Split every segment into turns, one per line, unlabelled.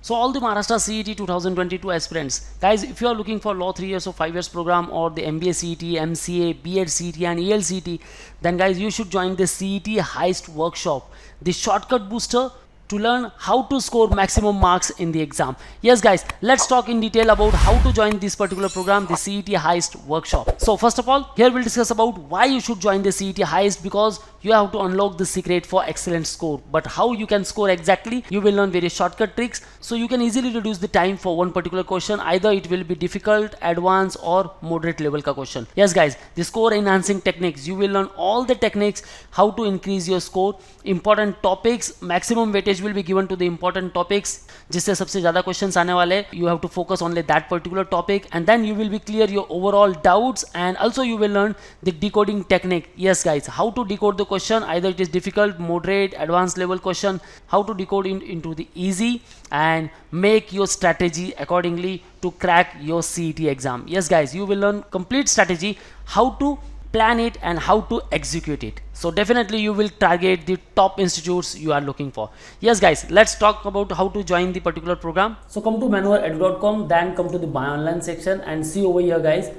So all the Maharashtra CET 2022 aspirants, guys, if you are looking for law 3 years or 5 years program or the MBA CET, MCA, B.ED CET and ELCET, then guys you should join the CET Heist Workshop, the shortcut booster to learn how to score maximum marks in the exam. Yes guys, let's talk in detail about how to join this particular program, the CET Heist Workshop. So first of all, here we'll discuss about why you should join the CET Heist, because you have to unlock the secret for excellent score. But how you can score exactly, you will learn various shortcut tricks, so you can easily reduce the time for one particular question. Either it will be difficult, advanced or moderate level ka question. Yes guys, the score enhancing techniques, you will learn all the techniques how to increase your score. Important topics, maximum weightage will be given to the important topics जिससे सबसे ज़्यादा questions आने वाले. You have to focus only that particular topic, and then you will be clear your overall doubts, and also you will learn the decoding technique. Yes guys, how to decode the question, either it is difficult, moderate, advanced level question, how to decode into the easy and make your strategy accordingly to crack your CET exam. Yes guys, you will learn complete strategy, how to plan it and how to execute it. So definitely you will target the top institutes you are looking for. Yes guys, let's talk about how to join the particular program. So come to manoeuvreedu.com, then come to the buy online section and see over here guys,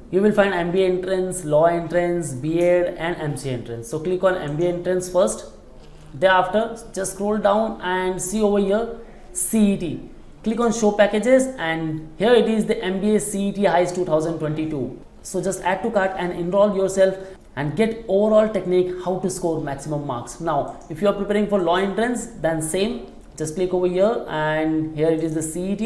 you will find MBA entrance, law entrance, B.ED and MCA entrance. So click on MBA entrance first. Thereafter just scroll down and see over here CET. Click on show packages, and here it is the MBA CET Heist 2022. So just add to cart and enroll yourself and get overall technique how to score maximum marks. Now if you are preparing for law entrance, then same, just click over here and here it is the CET,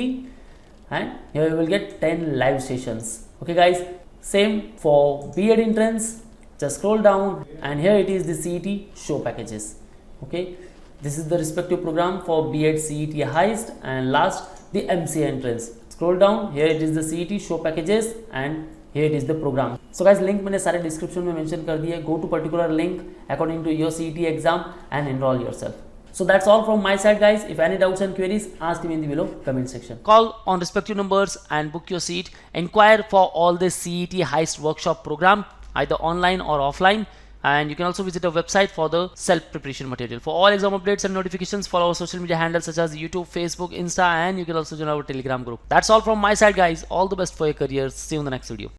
and here you will get 10 live sessions. Okay guys, same for B.ED entrance, just scroll down and here it is the CET show packages. Okay, this is the respective program for B.ED CET Heist, and last the MCA entrance. Scroll down, here it is the CET show packages and here it is the program. So guys, link मैंने सारे description में mention कर दिए. Go to particular link according to your CET exam and enroll yourself. So that's all from my side guys. If any doubts and queries, ask me in the below comment section. Call on respective numbers and book your seat. Inquire for all the CET Heist Workshop program, either online or offline. And you can also visit our website for the self-preparation material. For all exam updates and notifications, follow our social media handles such as YouTube, Facebook, Insta, and you can also join our Telegram group. That's all from my side guys. All the best for your career. See you in the next video.